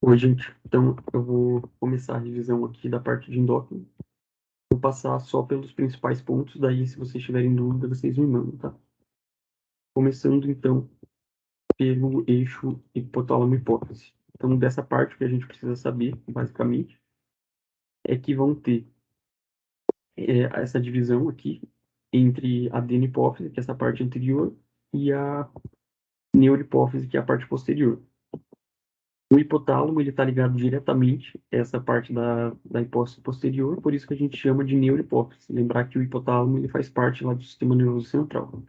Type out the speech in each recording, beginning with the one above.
Oi, gente. Então, eu vou começar a revisão aqui da parte de endócrino. Vou passar só pelos principais pontos, daí, se vocês tiverem dúvida, vocês me mandam, tá? Começando, então, pelo eixo hipotálamo-hipófise. Então, dessa parte, o que a gente precisa saber, basicamente, é que vão ter essa divisão aqui entre a adeno-hipófise, que é essa parte anterior, e a neurohipófise, que é a parte posterior. O hipotálamo, ele está ligado diretamente a essa parte da hipófise posterior, por isso que a gente chama de neurohipófise. Lembrar que o hipotálamo, ele faz parte lá do sistema nervoso central.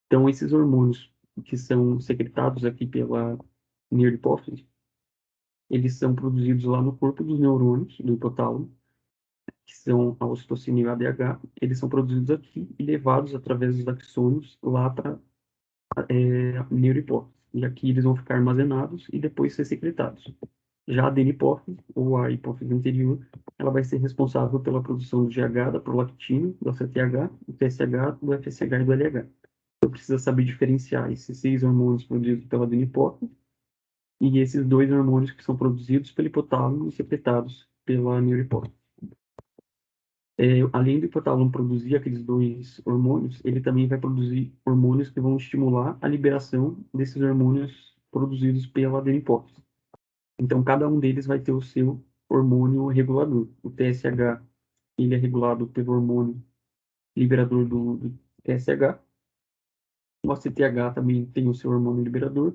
Então, esses hormônios que são secretados aqui pela neurohipófise, eles são produzidos lá no corpo dos neurônios do hipotálamo, que são a ocitocina e o ADH. Eles são produzidos aqui e levados através dos axônios lá para a neurohipófise. E aqui eles vão ficar armazenados e depois ser secretados. Já a adenipófise, ou a hipófise anterior, ela vai ser responsável pela produção do GH, da prolactina, do ACTH, do TSH, do FSH e do LH. Então, precisa saber diferenciar esses 6 hormônios produzidos pela adenipófise e esses 2 hormônios que são produzidos pelo hipotálamo e secretados pela neurohipófise. Além do hipotálamo produzir aqueles 2 hormônios, ele também vai produzir hormônios que vão estimular a liberação desses hormônios produzidos pela adenipófise. Então, cada um deles vai ter o seu hormônio regulador. O TSH, ele é regulado pelo hormônio liberador do TSH. O ACTH também tem o seu hormônio liberador.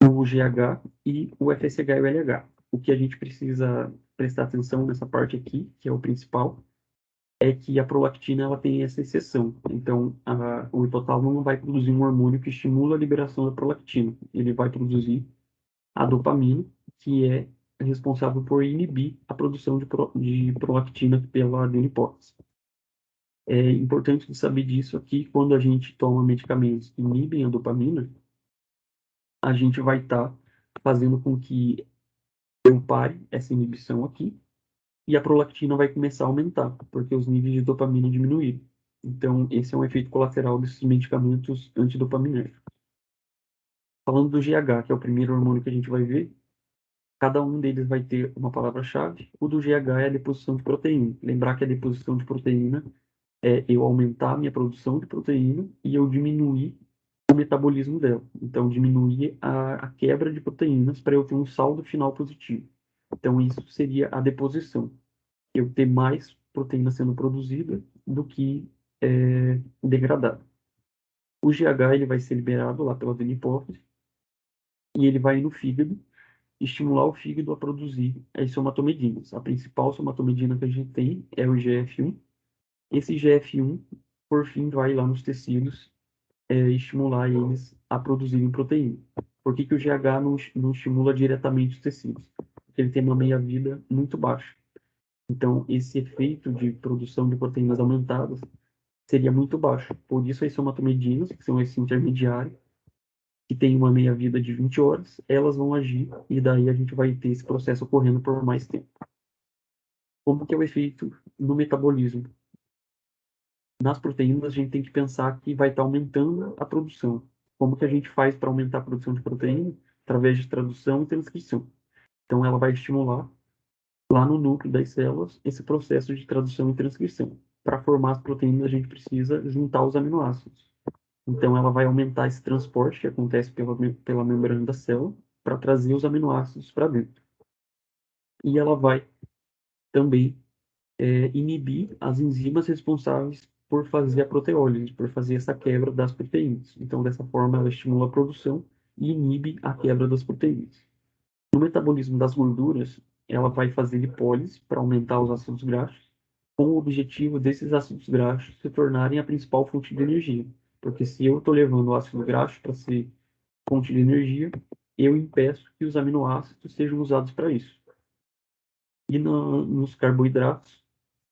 O GH e o FSH e o LH. O que a gente precisa prestar atenção nessa parte aqui, que é o principal, é que a prolactina ela tem essa exceção. Então, o hipotálamo não vai produzir um hormônio que estimula a liberação da prolactina. Ele vai produzir a dopamina, que é responsável por inibir a produção de prolactina pela adenipófise. É importante saber disso aqui, quando a gente toma medicamentos que inibem a dopamina, a gente vai estar fazendo com que eu pare essa inibição aqui e a prolactina vai começar a aumentar, porque os níveis de dopamina diminuíram. Então, esse é um efeito colateral desses medicamentos antidopaminérgicos. Falando do GH, que é o primeiro hormônio que a gente vai ver, cada um deles vai ter uma palavra-chave. O do GH é a deposição de proteína. Lembrar que a deposição de proteína é eu aumentar a minha produção de proteína e eu diminuir o metabolismo dela. Então, diminuir a quebra de proteínas para eu ter um saldo final positivo. Então, isso seria a deposição. Eu ter mais proteína sendo produzida do que degradada. O GH ele vai ser liberado lá pela adenipófise e ele vai no fígado estimular o fígado a produzir as somatomedinas. A principal somatomedina que a gente tem é o IGF-1. Esse IGF-1, por fim, vai lá nos tecidos estimular eles a produzirem proteína. Por que o GH não estimula diretamente os tecidos? Porque ele tem uma meia-vida muito baixa. Então, esse efeito de produção de proteínas aumentadas seria muito baixo. Por isso, as somatomedinas, que são esse intermediário, que tem uma meia-vida de 20 horas, elas vão agir e daí a gente vai ter esse processo ocorrendo por mais tempo. Como que é o efeito no metabolismo? Nas proteínas, a gente tem que pensar que vai estar aumentando a produção. Como que a gente faz para aumentar a produção de proteína? Através de tradução e transcrição. Então, ela vai estimular lá no núcleo das células esse processo de tradução e transcrição. Para formar as proteínas, a gente precisa juntar os aminoácidos. Então, ela vai aumentar esse transporte que acontece pela membrana da célula para trazer os aminoácidos para dentro. E ela vai também inibir as enzimas responsáveis por fazer a proteólise, por fazer essa quebra das proteínas. Então, dessa forma, ela estimula a produção e inibe a quebra das proteínas. No metabolismo das gorduras, ela vai fazer lipólise para aumentar os ácidos graxos, com o objetivo desses ácidos graxos se tornarem a principal fonte de energia. Porque se eu estou levando o ácido graxo para ser fonte de energia, eu impeço que os aminoácidos sejam usados para isso. E nos carboidratos,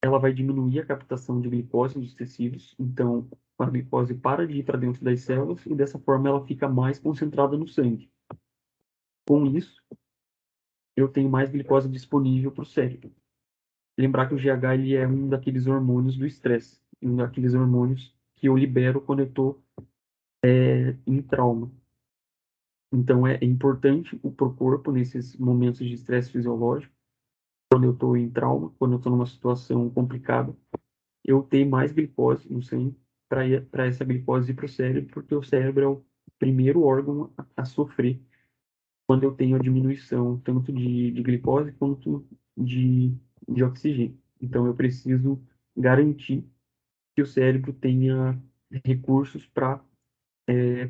ela vai diminuir a captação de glicose nos tecidos, então a glicose para de ir para dentro das células e dessa forma ela fica mais concentrada no sangue. Com isso, eu tenho mais glicose disponível para o cérebro. Lembrar que o GH ele é um daqueles hormônios do estresse, um daqueles hormônios que eu libero quando eu estou em trauma. Então, é importante para o corpo, nesses momentos de estresse fisiológico, quando eu estou em trauma, quando eu estou numa situação complicada, eu ter mais glicose no sangue para essa glicose ir para o cérebro, porque o cérebro é o primeiro órgão a sofrer quando eu tenho a diminuição tanto de glicose quanto de, de oxigênio. Então, eu preciso garantir que o cérebro tenha recursos para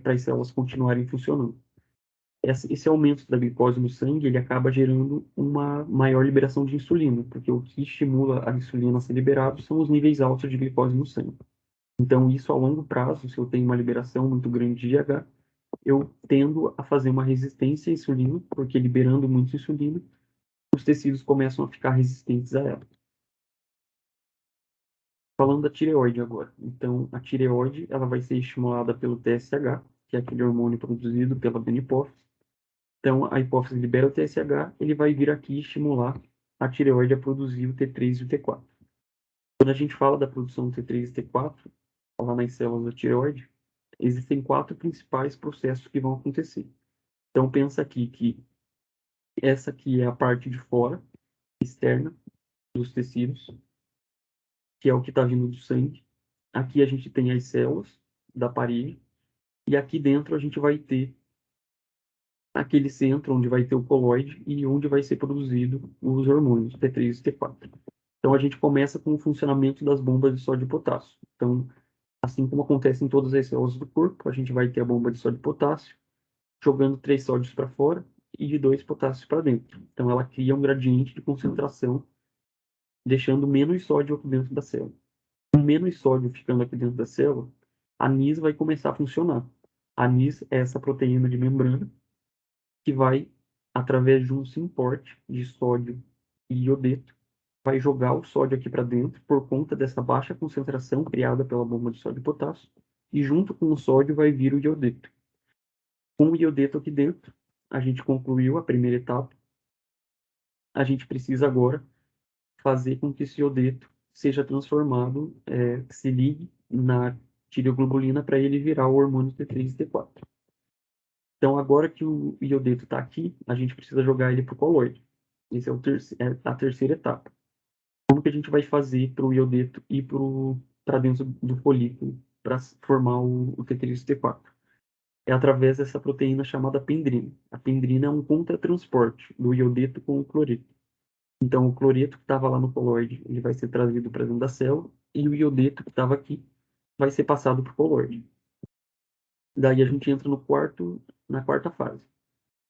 as células continuarem funcionando. Esse aumento da glicose no sangue, ele acaba gerando uma maior liberação de insulina, porque o que estimula a insulina a ser liberada são os níveis altos de glicose no sangue. Então, isso a longo prazo, se eu tenho uma liberação muito grande de IgA, eu tendo a fazer uma resistência à insulina, porque liberando muito insulina, os tecidos começam a ficar resistentes a ela. Falando da tireoide agora. Então, a tireoide, ela vai ser estimulada pelo TSH, que é aquele hormônio produzido pela adipófise. Então, a hipófise libera o TSH, ele vai vir aqui estimular a tireoide a produzir o T3 e o T4. Quando a gente fala da produção do T3 e T4, lá nas células da tireoide, existem quatro principais processos que vão acontecer. Então, pensa aqui que essa aqui é a parte de fora, externa, dos tecidos, que é o que está vindo do sangue. Aqui a gente tem as células da parede, e aqui dentro a gente vai ter aquele centro onde vai ter o coloide e onde vai ser produzido os hormônios T3 e T4. Então a gente começa com o funcionamento das bombas de sódio e potássio. Então, assim como acontece em todas as células do corpo, a gente vai ter a bomba de sódio e potássio jogando 3 sódios para fora e 2 potássios para dentro. Então ela cria um gradiente de concentração, deixando menos sódio aqui dentro da célula. Com menos sódio ficando aqui dentro da célula, a NIS vai começar a funcionar. A NIS é essa proteína de membrana que vai, através de um simporte de sódio e iodeto, vai jogar o sódio aqui para dentro por conta dessa baixa concentração criada pela bomba de sódio e potássio, e junto com o sódio vai vir o iodeto. Com o iodeto aqui dentro, a gente concluiu a primeira etapa. A gente precisa agora fazer com que esse iodeto seja transformado, se ligue na tireoglobulina para ele virar o hormônio T3 e T4. Então, agora que o iodeto está aqui, a gente precisa jogar ele para o coloide. Essa é a terceira etapa. Como que a gente vai fazer para o iodeto ir para dentro do folículo para formar o T3 e T4? É através dessa proteína chamada pendrina. A pendrina é um contratransporte do iodeto com o cloreto. Então, o cloreto que estava lá no coloide, ele vai ser trazido para dentro da célula, e o iodeto que estava aqui vai ser passado para o coloide. Daí a gente entra na quarta fase,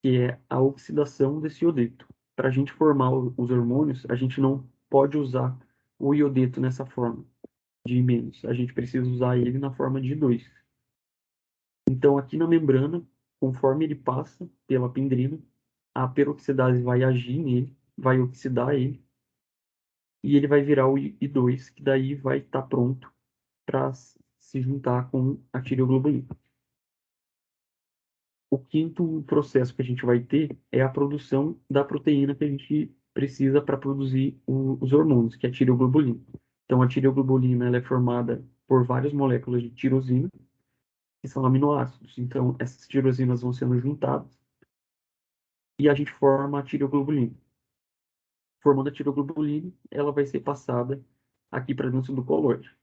que é a oxidação desse iodeto. Para a gente formar os hormônios, a gente não pode usar o iodeto nessa forma de I-. A gente precisa usar ele na forma de 2. Então, aqui na membrana, conforme ele passa pela pendrina, a peroxidase vai agir nele, vai oxidar ele, e ele vai virar o I2, que daí vai estar pronto para se juntar com a tireoglobulina. O quinto processo que a gente vai ter é a produção da proteína que a gente precisa para produzir os hormônios, que é a tireoglobulina. Então, a tireoglobulina ela é formada por várias moléculas de tirosina, que são aminoácidos. Então, essas tirosinas vão sendo juntadas e a gente forma a tireoglobulina. Formando a tireoglobulina, ela vai ser passada aqui para dentro do colóide.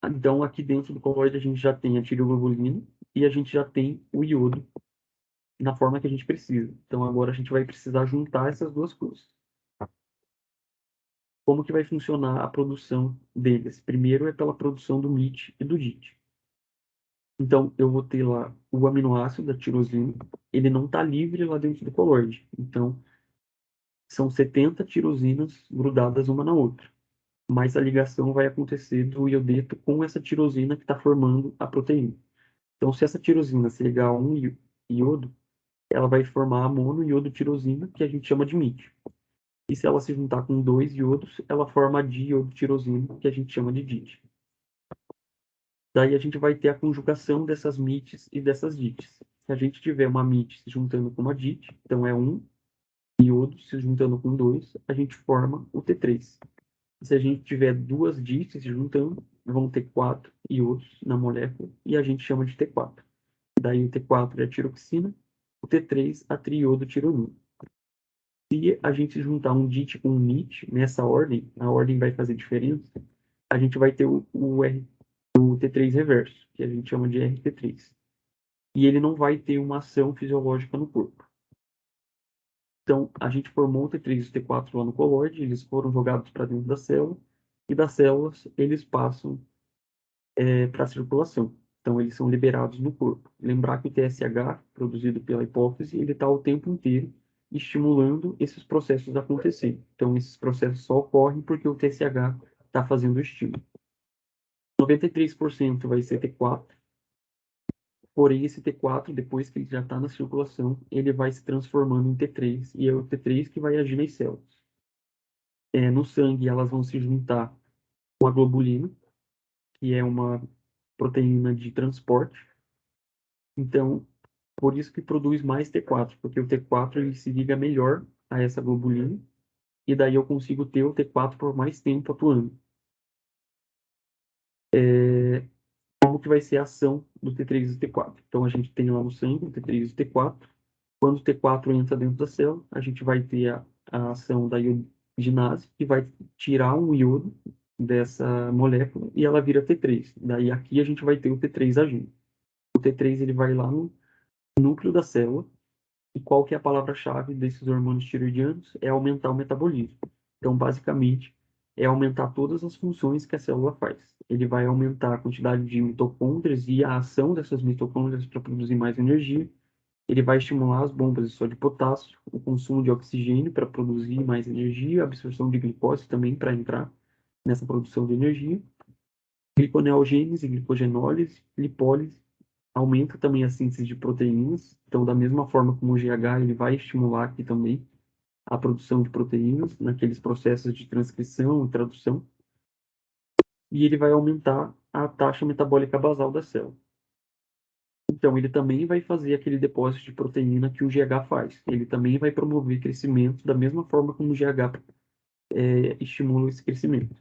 Então, aqui dentro do colóide, a gente já tem a tireoglobulina e a gente já tem o iodo na forma que a gente precisa. Então, agora a gente vai precisar juntar essas duas coisas. Como que vai funcionar a produção deles? Primeiro é pela produção do MIT e do DIT. Então, eu vou ter lá o aminoácido da tirosina, ele não está livre lá dentro do colóide. Então, são 70 tirosinas grudadas uma na outra. Mas a ligação vai acontecer do iodeto com essa tirosina que está formando a proteína. Então, se essa tirosina se ligar a um iodo, ela vai formar a monoiodotirosina, que a gente chama de MIT. E se ela se juntar com 2 iodos, ela forma a diiodotirosina, que a gente chama de DIT. Daí a gente vai ter a conjugação dessas MITs e dessas DITs. Se a gente tiver uma MIT se juntando com uma DIT, então é um iodo se juntando com 2, a gente forma o T3. Se a gente tiver duas DITs se juntando, vão ter 4 iodos na molécula e a gente chama de T4. daí o T4 é a tiroxina, o T3 a triiodotironina. Se a gente juntar um DIT com um NIT nessa ordem, a ordem vai fazer diferença, a gente vai ter o T3 reverso, que a gente chama de RT3. E ele não vai ter uma ação fisiológica no corpo. Então, a gente formou o T3 e o T4 lá no colóide, eles foram jogados para dentro da célula, e das células eles passam para a circulação. Então, eles são liberados no corpo. Lembrar que o TSH, produzido pela hipófise, ele está o tempo inteiro estimulando esses processos acontecerem. Então, esses processos só ocorrem porque o TSH está fazendo o estímulo. 93% vai ser T4, porém esse T4, depois que ele já está na circulação, ele vai se transformando em T3, e é o T3 que vai agir nas células. No sangue, elas vão se juntar com a globulina, que é uma proteína de transporte. Então, por isso que produz mais T4, porque o T4 ele se liga melhor a essa globulina, e daí eu consigo ter o T4 por mais tempo atuando. Como que vai ser a ação do T3 e do T4? Então, a gente tem lá no sangue o T3 e o T4. Quando o T4 entra dentro da célula, a gente vai ter a ação da iodinase, que vai tirar um iodo dessa molécula e ela vira T3. Daí aqui a gente vai ter o T3 agindo. O T3 ele vai lá no núcleo da célula. E qual que é a palavra-chave desses hormônios tiroidianos? É aumentar o metabolismo. Então, basicamente, é aumentar todas as funções que a célula faz. Ele vai aumentar a quantidade de mitocôndrias e a ação dessas mitocôndrias para produzir mais energia. Ele vai estimular as bombas de sódio e potássio, o consumo de oxigênio para produzir mais energia, a absorção de glicose também para entrar nessa produção de energia, gliconeogênese, glicogenólise, lipólise, aumenta também a síntese de proteínas. Então, da mesma forma como o GH, ele vai estimular aqui também a produção de proteínas naqueles processos de transcrição e tradução. E ele vai aumentar a taxa metabólica basal da célula. Então, ele também vai fazer aquele depósito de proteína que o GH faz. Ele também vai promover crescimento da mesma forma como o GH estimula esse crescimento.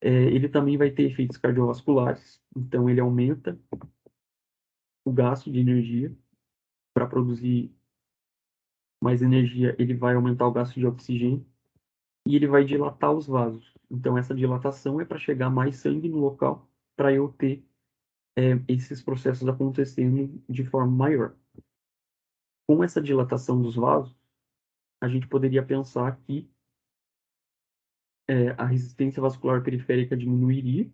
Ele também vai ter efeitos cardiovasculares. Então, ele aumenta o gasto de energia para produzir mais energia, ele vai aumentar o gasto de oxigênio e ele vai dilatar os vasos. Então, essa dilatação é para chegar mais sangue no local para eu ter esses processos acontecendo de forma maior. Com essa dilatação dos vasos, a gente poderia pensar que a resistência vascular periférica diminuiria,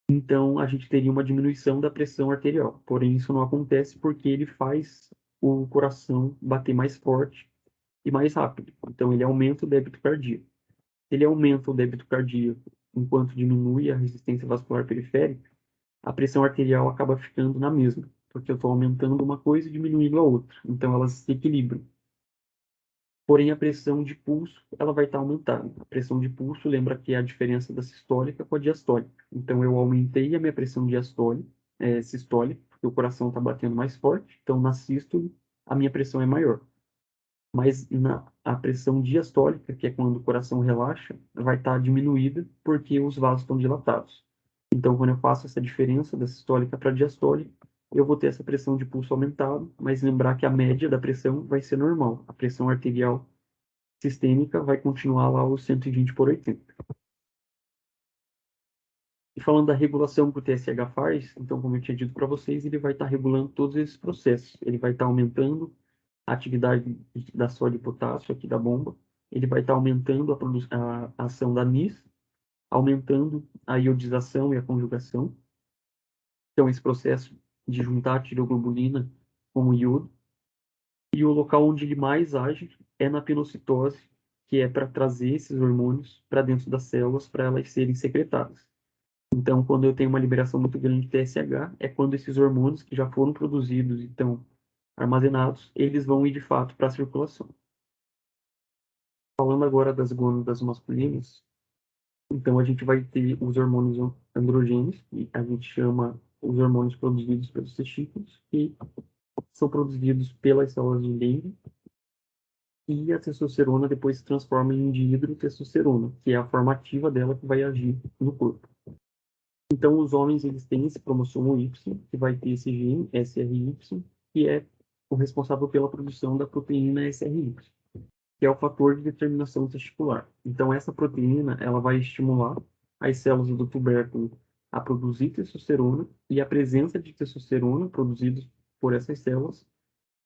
então a gente teria uma diminuição da pressão arterial. Porém, isso não acontece porque ele faz o coração bater mais forte e mais rápido. Então, ele aumenta o débito cardíaco. Ele aumenta o débito cardíaco enquanto diminui a resistência vascular periférica, a pressão arterial acaba ficando na mesma, porque eu estou aumentando uma coisa e diminuindo a outra. Então, elas se equilibram. Porém, a pressão de pulso ela vai estar aumentada. A pressão de pulso lembra que é a diferença da sistólica com a diastólica. Então, eu aumentei a minha pressão sistólica, porque o coração está batendo mais forte. Então, na sístole, a minha pressão é maior. Mas a pressão diastólica, que é quando o coração relaxa, vai estar diminuída porque os vasos estão dilatados. Então, quando eu faço essa diferença da sistólica para a diastólica, eu vou ter essa pressão de pulso aumentada, mas lembrar que a média da pressão vai ser normal. A pressão arterial sistêmica vai continuar lá os 120 por 80. E falando da regulação que o TSH faz, então, como eu tinha dito para vocês, ele vai estar regulando todos esses processos. Ele vai estar aumentando a atividade da sódio e potássio aqui da bomba. Ele vai estar aumentando a ação da NIS, aumentando a iodização e a conjugação. Então, esse processo de juntar a tiroglobulina com o iodo. E o local onde ele mais age é na pinocitose, que é para trazer esses hormônios para dentro das células para elas serem secretadas. Então, quando eu tenho uma liberação muito grande de TSH, é quando esses hormônios que já foram produzidos e estão armazenados, eles vão ir de fato para a circulação. Falando agora das glândulas masculinas, então a gente vai ter os hormônios androgênios, que a gente chama os hormônios produzidos pelos testículos, que são produzidos pelas células de Leydig, e a testosterona depois se transforma em dihidrotestosterona, que é a forma ativa dela que vai agir no corpo. Então, os homens, eles têm esse cromossomo Y, que vai ter esse gene, SRY, que é o responsável pela produção da proteína SRY, que é o fator de determinação testicular. Então, essa proteína, ela vai estimular as células do tubérculo a produzir testosterona, e a presença de testosterona produzida por essas células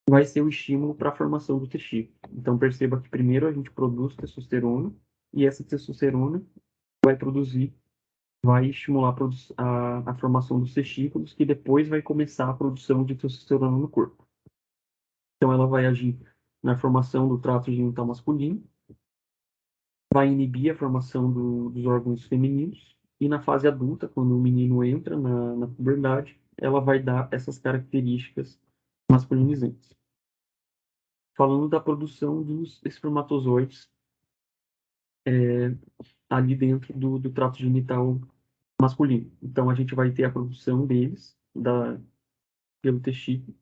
vai ser o estímulo para a formação do testículo. Então, perceba que primeiro a gente produz testosterona, e essa testosterona vai produzir, vai estimular a formação dos testículos, que depois vai começar a produção de testosterona no corpo. Então, ela vai agir na formação do trato genital masculino, vai inibir a formação dos órgãos femininos, e na fase adulta, quando o menino entra na puberdade, ela vai dar essas características masculinizantes. Falando da produção dos espermatozoides ali dentro do trato genital masculino. Então, a gente vai ter a produção deles pelo testículo.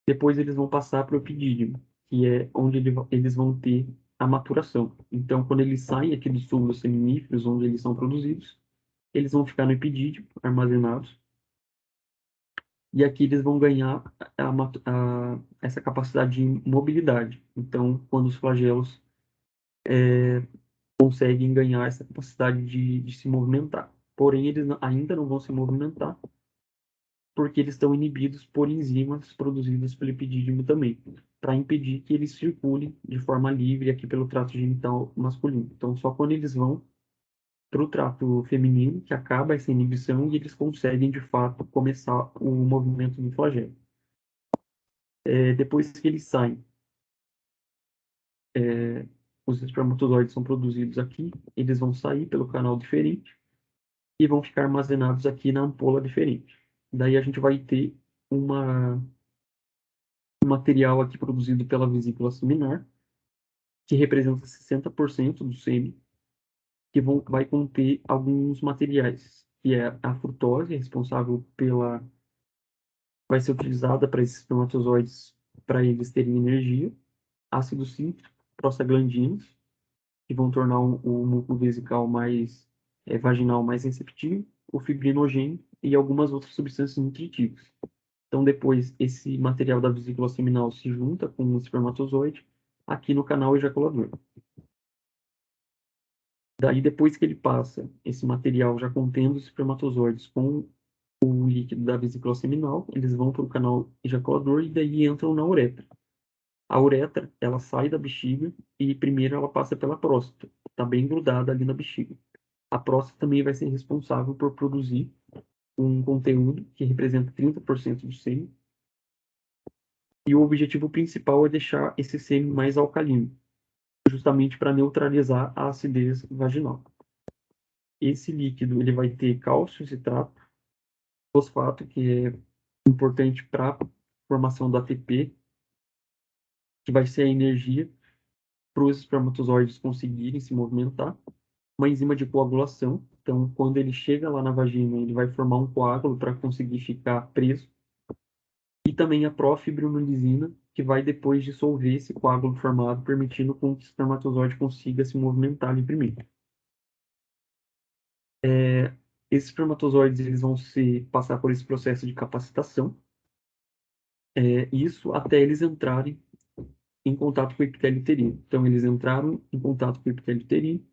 Depois, eles vão passar para o epidídimo, que é onde eles vão ter a maturação. Então, quando eles saem aqui dos túbulos seminíferos, onde eles são produzidos, eles vão ficar no epidídimo, armazenados, e aqui eles vão ganhar essa capacidade de mobilidade. Então, quando os flagelos conseguem ganhar essa capacidade de se movimentar. Porém, eles ainda não vão se movimentar, porque eles estão inibidos por enzimas produzidas pelo epidídimo também, para impedir que eles circulem de forma livre aqui pelo trato genital masculino. Então, só quando eles vão para o trato feminino que acaba essa inibição e eles conseguem, de fato, começar o movimento do flagelo. Depois que eles saem, os espermatozoides são produzidos aqui, eles vão sair pelo canal diferente e vão ficar armazenados aqui na ampola diferente. Daí a gente vai ter um material aqui produzido pela vesícula seminar, que representa 60% do sêmen, que vai conter alguns materiais, que é a frutose, responsável vai ser utilizada para esses espermatozoides, para eles terem energia, ácido cítrico, prostaglandinas, que vão tornar o músculo vesical vaginal mais receptivo, o fibrinogênio e algumas outras substâncias nutritivas. Então, depois, esse material da vesícula seminal se junta com o espermatozoide aqui no canal ejaculador. Daí, depois que ele passa esse material já contendo os espermatozoides com o líquido da vesícula seminal, eles vão para o canal ejaculador e daí entram na uretra. A uretra, ela sai da bexiga e primeiro ela passa pela próstata. Está bem grudada ali na bexiga. A próstata também vai ser responsável por produzir um conteúdo que representa 30% do sêmen. E o objetivo principal é deixar esse sêmen mais alcalino, justamente para neutralizar a acidez vaginal. Esse líquido ele vai ter cálcio citrato, fosfato, que é importante para a formação do ATP, que vai ser a energia para os espermatozoides conseguirem se movimentar, uma enzima de coagulação. Então, quando ele chega lá na vagina, ele vai formar um coágulo para conseguir ficar preso. E também a profibromolizina, que vai depois dissolver esse coágulo formado, permitindo com que o espermatozoide consiga se movimentar livremente. Esses espermatozoides eles vão passar por esse processo de capacitação, isso até eles entrarem em contato com o epitélio uterino. Então, eles entraram em contato com o epitélio uterino.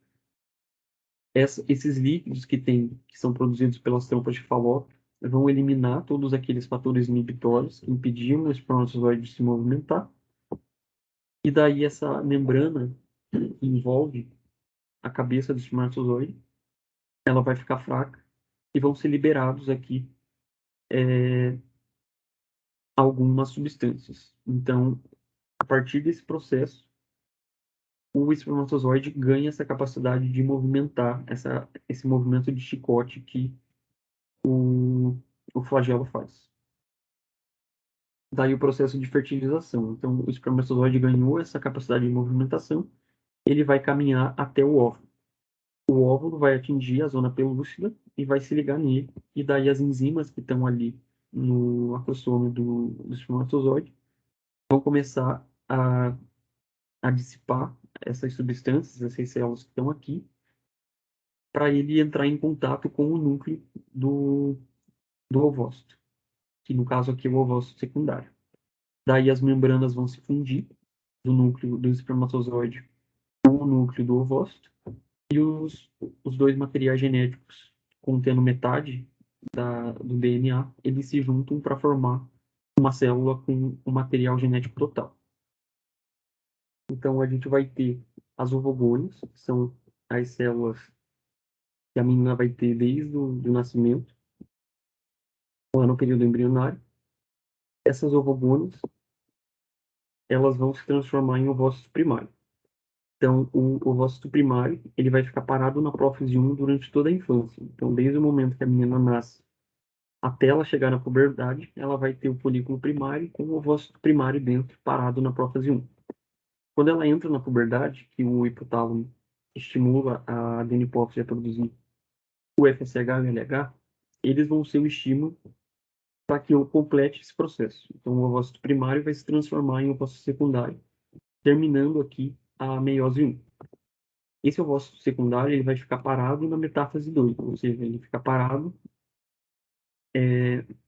Esses líquidos que são produzidos pelas trompas de Fallope vão eliminar todos aqueles fatores inibitórios que impediam o espermatozoide de se movimentar. E daí essa membrana que envolve a cabeça do espermatozoide, ela vai ficar fraca e vão ser liberados aqui algumas substâncias. Então, a partir desse processo, o espermatozoide ganha essa capacidade de movimentar esse movimento de chicote que o flagelo faz. Daí o processo de fertilização. Então, o espermatozoide ganhou essa capacidade de movimentação, ele vai caminhar até o óvulo. O óvulo vai atingir a zona pelúcida e vai se ligar nele, e daí as enzimas que estão ali no acrossome do espermatozoide vão começar a dissipar essas substâncias, essas células que estão aqui, para ele entrar em contato com o núcleo do ovócito, que no caso aqui é o ovócito secundário. Daí as membranas vão se fundir do núcleo do espermatozoide com o núcleo do ovócito, e os dois materiais genéticos, contendo metade do DNA, eles se juntam para formar uma célula com o material genético total. Então, a gente vai ter as ovogônios, que são as células que a menina vai ter desde o do nascimento, lá no período embrionário. Essas ovogônios, elas vão se transformar em ovócito primário. Então, o ovócito primário, ele vai ficar parado na prófise 1 durante toda a infância. Então, desde o momento que a menina nasce até ela chegar na puberdade, ela vai ter o folículo primário com o ovócito primário dentro, parado na prófise 1. Quando ela entra na puberdade, que o hipotálamo estimula a adenipófise a produzir o FSH e o LH, eles vão ser o estímulo para que eu complete esse processo. Então, o ovócito primário vai se transformar em ovócito secundário, terminando aqui a meiose 1. Esse ovócito secundário ele vai ficar parado na metáfase 2, ou seja, ele fica parado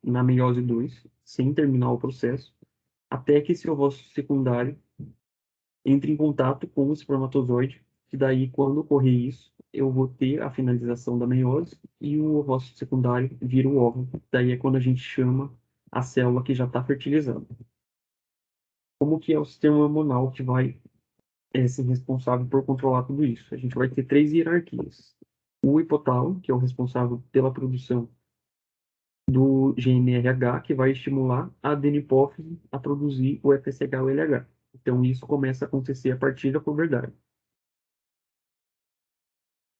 na meiose 2, sem terminar o processo, até que esse ovócito secundário entre em contato com o espermatozoide, que daí, quando ocorrer isso, eu vou ter a finalização da meiose e o ovócito secundário vira o óvulo. Daí é quando a gente chama a célula que já está fertilizada. Como que é o sistema hormonal que vai ser responsável por controlar tudo isso? A gente vai ter três hierarquias. O hipotálamo, que é o responsável pela produção do GNRH, que vai estimular a adenipófise a produzir o FSH e o LH. Então, isso começa a acontecer a partir da puberdade.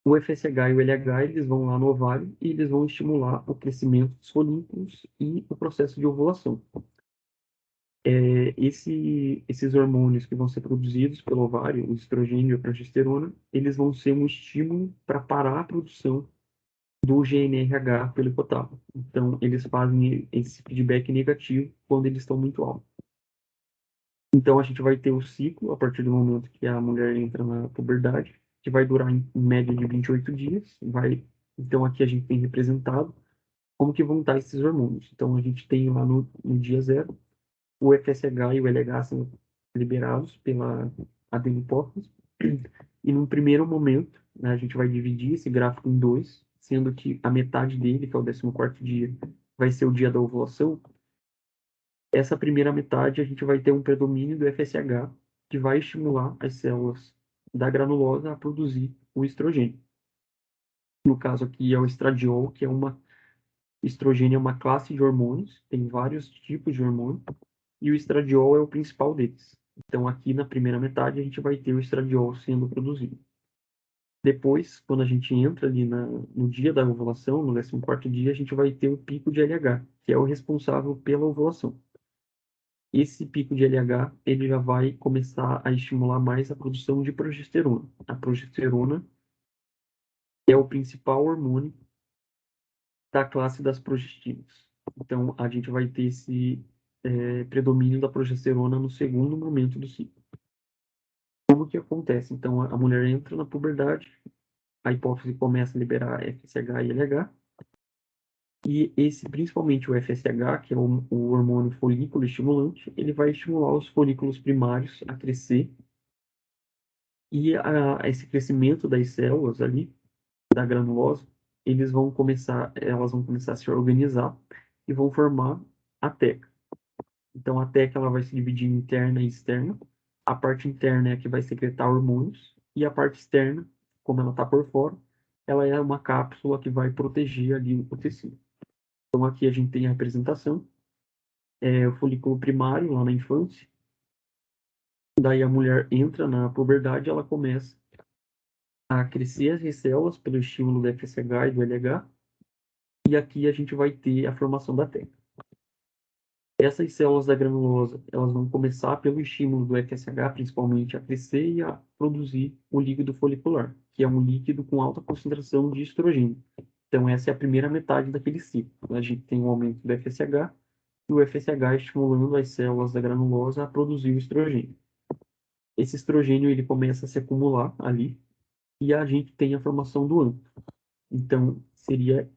O FSH e o LH, eles vão lá no ovário e eles vão estimular o crescimento dos folículos e o processo de ovulação. Esses hormônios que vão ser produzidos pelo ovário, o estrogênio e a progesterona, eles vão ser um estímulo para parar a produção do GNRH pelo hipotálamo. Então, eles fazem esse feedback negativo quando eles estão muito altos. Então, a gente vai ter o ciclo a partir do momento que a mulher entra na puberdade, que vai durar em média de 28 dias. Então, aqui a gente tem representado como que vão estar esses hormônios. Então, a gente tem lá no dia zero, o FSH e o LH são liberados pela adenipófise. E num primeiro momento, né, a gente vai dividir esse gráfico em dois, sendo que a metade dele, que é o 14º dia, vai ser o dia da ovulação. Essa primeira metade a gente vai ter um predomínio do FSH, que vai estimular as células da granulosa a produzir o estrogênio. No caso aqui é o estradiol, que é estrogênio é uma classe de hormônios, tem vários tipos de hormônio, e o estradiol é o principal deles. Então aqui na primeira metade a gente vai ter o estradiol sendo produzido. Depois, quando a gente entra ali no dia da ovulação, no 14º dia, a gente vai ter o pico de LH, que é o responsável pela ovulação. Esse pico de LH, ele já vai começar a estimular mais a produção de progesterona. A progesterona é o principal hormônio da classe das progestinas. Então, a gente vai ter esse predomínio da progesterona no segundo momento do ciclo. Como que acontece? Então, a mulher entra na puberdade, a hipófise começa a liberar FSH e LH, e principalmente o FSH, que é o hormônio folículo estimulante, ele vai estimular os folículos primários a crescer, e esse crescimento das células ali, da granulose, elas vão começar a se organizar e vão formar a teca. Então, a teca ela vai se dividir em interna e externa. A parte interna é a que vai secretar hormônios, e a parte externa, como ela está por fora, ela é uma cápsula que vai proteger ali o tecido. Então, aqui a gente tem a representação, o folículo primário, lá na infância. Daí a mulher entra na puberdade, ela começa a crescer as células pelo estímulo do FSH e do LH, e aqui a gente vai ter a formação da teca. Essas células da granulosa, elas vão começar pelo estímulo do FSH, principalmente, a crescer e a produzir o líquido folicular, que é um líquido com alta concentração de estrogênio. Então, essa é a primeira metade daquele ciclo. A gente tem o aumento do FSH e o FSH estimulando as células da granulosa a produzir o estrogênio. Esse estrogênio ele começa a se acumular ali e a gente tem a formação do antro. Então, seria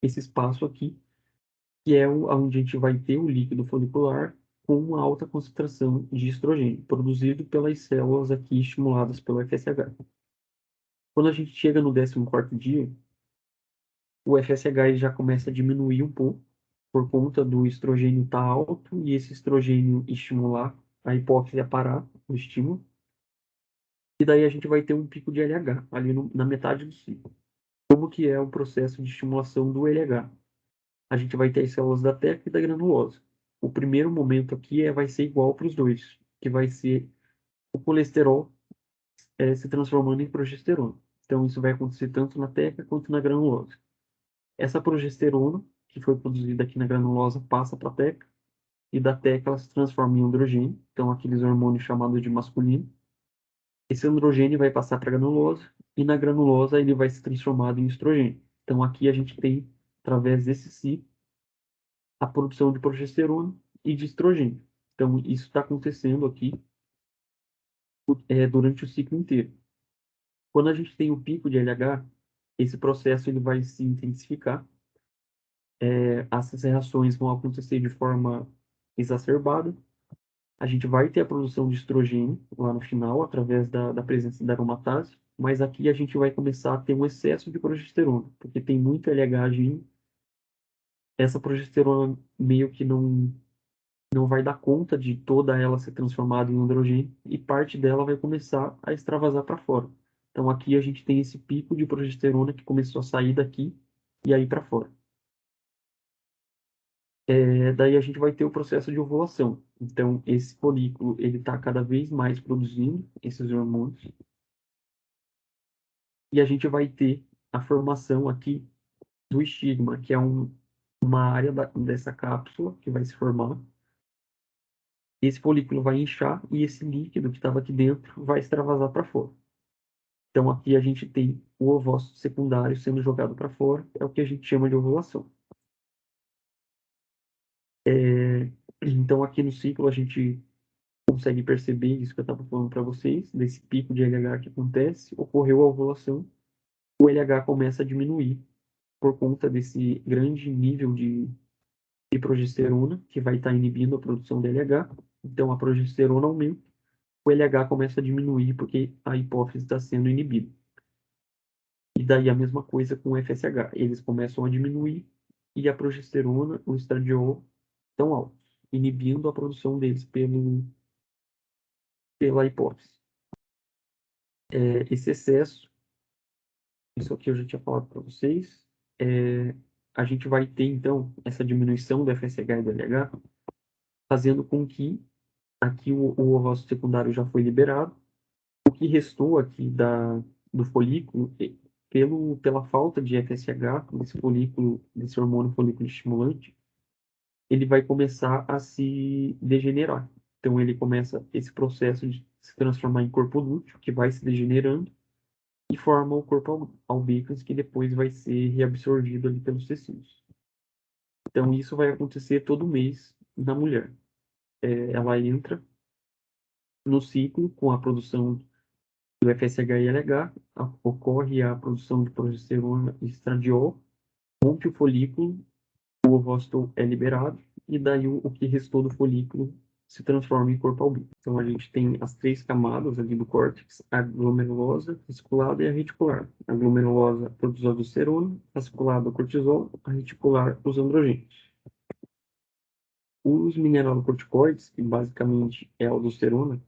esse espaço aqui que é onde a gente vai ter o líquido folicular com uma alta concentração de estrogênio, produzido pelas células aqui estimuladas pelo FSH. Quando a gente chega no 14º dia, o FSH ele já começa a diminuir um pouco, por conta do estrogênio estar alto, e esse estrogênio estimular a hipófise a parar o estímulo. E daí a gente vai ter um pico de LH, ali na metade do ciclo. Como que é o processo de estimulação do LH? A gente vai ter as células da teca e da granulosa. O primeiro momento aqui vai ser igual para os dois, que vai ser o colesterol se transformando em progesterona. Então, isso vai acontecer tanto na teca quanto na granulosa. Essa progesterona, que foi produzida aqui na granulosa, passa para a teca, e da teca ela se transforma em androgênio, então aqueles hormônios chamados de masculino. Esse androgênio vai passar para a granulosa, e na granulosa ele vai se transformar em estrogênio. Então, aqui a gente tem, através desse ciclo, a produção de progesterona e de estrogênio. Então, isso está acontecendo aqui durante o ciclo inteiro. Quando a gente tem o pico de LH, esse processo ele vai se intensificar. Essas reações vão acontecer de forma exacerbada. A gente vai ter a produção de estrogênio lá no final, através da presença da aromatase, mas aqui a gente vai começar a ter um excesso de progesterona, porque tem muito LH agindo. Essa progesterona meio que não vai dar conta de toda ela ser transformada em androgênio e parte dela vai começar a extravasar para fora. Então aqui a gente tem esse pico de progesterona que começou a sair daqui e aí para fora. Daí a gente vai ter o processo de ovulação. Então esse folículo ele está cada vez mais produzindo esses hormônios e a gente vai ter a formação aqui do estigma, que é uma área dessa cápsula que vai se formar. Esse folículo vai inchar e esse líquido que estava aqui dentro vai extravasar para fora. Então, aqui a gente tem o ovócito secundário sendo jogado para fora, é o que a gente chama de ovulação. Então, aqui no ciclo, a gente consegue perceber isso que eu estava falando para vocês, desse pico de LH que acontece, ocorreu a ovulação, o LH começa a diminuir por conta desse grande nível de progesterona, que vai estar inibindo a produção de LH. Então, a progesterona aumenta, o LH começa a diminuir porque a hipófise está sendo inibida. E daí a mesma coisa com o FSH. Eles começam a diminuir e a progesterona, o estradiol, estão altos, inibindo a produção deles pela hipófise. Esse excesso, isso aqui eu já tinha falado para vocês, a gente vai ter então essa diminuição do FSH e do LH, fazendo com que aqui o ovócito secundário já foi liberado, o que restou aqui do folículo, pela falta de FSH, desse folículo, desse hormônio folículo estimulante, ele vai começar a se degenerar. Então, ele começa esse processo de se transformar em corpo lúteo, que vai se degenerando, e forma o corpo albicans, que depois vai ser reabsorvido ali pelos tecidos. Então, isso vai acontecer todo mês na mulher. Ela entra no ciclo com a produção do FSH e LH, ocorre a produção de progesterona e estradiol, rompe o folículo, o ovócito é liberado, e daí o que restou do folículo se transforma em corpo albino. Então a gente tem as três camadas ali do córtex, a glomerulosa, reticulada e a reticular. A glomerulosa produz a aldosterona, a reticulada o cortisol, a reticular os androgênios. Os mineralocorticoides, que basicamente é a aldosterona,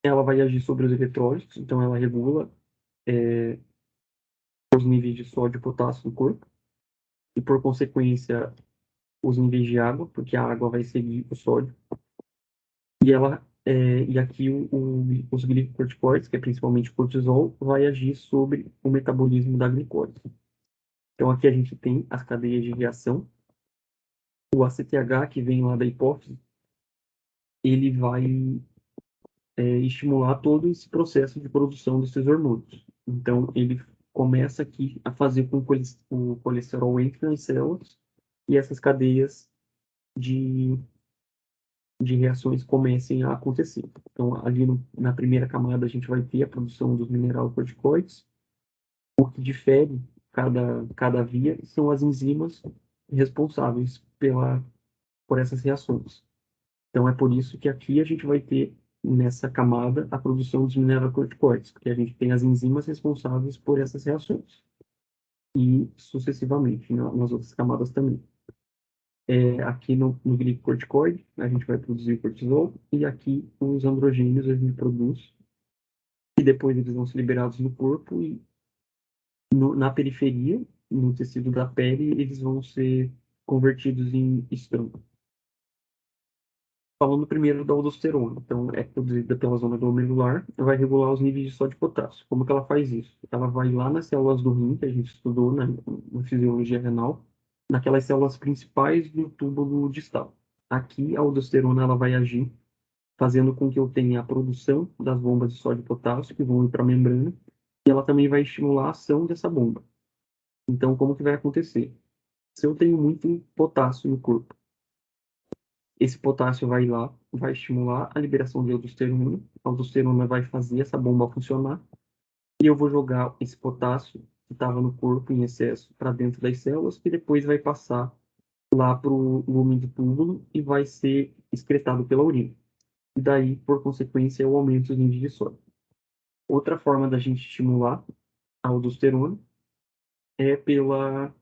ela vai agir sobre os eletrólitos, então ela regula os níveis de sódio e potássio no corpo, e por consequência os níveis de água, porque a água vai seguir o sódio. E aqui os glicocorticoides, que é principalmente o cortisol, vai agir sobre o metabolismo da glicose. Então aqui a gente tem as cadeias de reação. O ACTH, que vem lá da hipófise, ele vai estimular todo esse processo de produção desses hormônios. Então ele começa aqui a fazer com que o colesterol entre nas células e essas cadeias de reações comecem a acontecer. Então, ali na primeira camada, a gente vai ter a produção dos mineralocorticoides. O que difere cada via são as enzimas responsáveis por essas reações. Então, é por isso que aqui a gente vai ter, nessa camada, a produção dos mineralocorticoides, porque a gente tem as enzimas responsáveis por essas reações, e sucessivamente, nas outras camadas também. Aqui no glicocorticoide, a gente vai produzir cortisol, e aqui os androgênios a gente produz, e depois eles vão ser liberados no corpo, e na periferia, no tecido da pele, eles vão ser convertidos em estrona. Falando primeiro da aldosterona, então é produzida pela zona glomerular, vai regular os níveis de sódio e potássio. Como que ela faz isso? Ela vai lá nas células do rim, que a gente estudou na fisiologia renal, naquelas células principais do túbulo distal. Aqui a aldosterona ela vai agir fazendo com que eu tenha a produção das bombas de sódio e potássio que vão ir para a membrana, e ela também vai estimular a ação dessa bomba. Então, como que vai acontecer? Se eu tenho muito potássio no corpo, esse potássio vai lá, vai estimular a liberação de aldosterona. A aldosterona vai fazer essa bomba funcionar. E eu vou jogar esse potássio que estava no corpo em excesso para dentro das células, que depois vai passar lá para o lumen do túbulo e vai ser excretado pela urina. E daí, por consequência, eu aumento os níveis de sódio. Outra forma da gente estimular a aldosterona é pela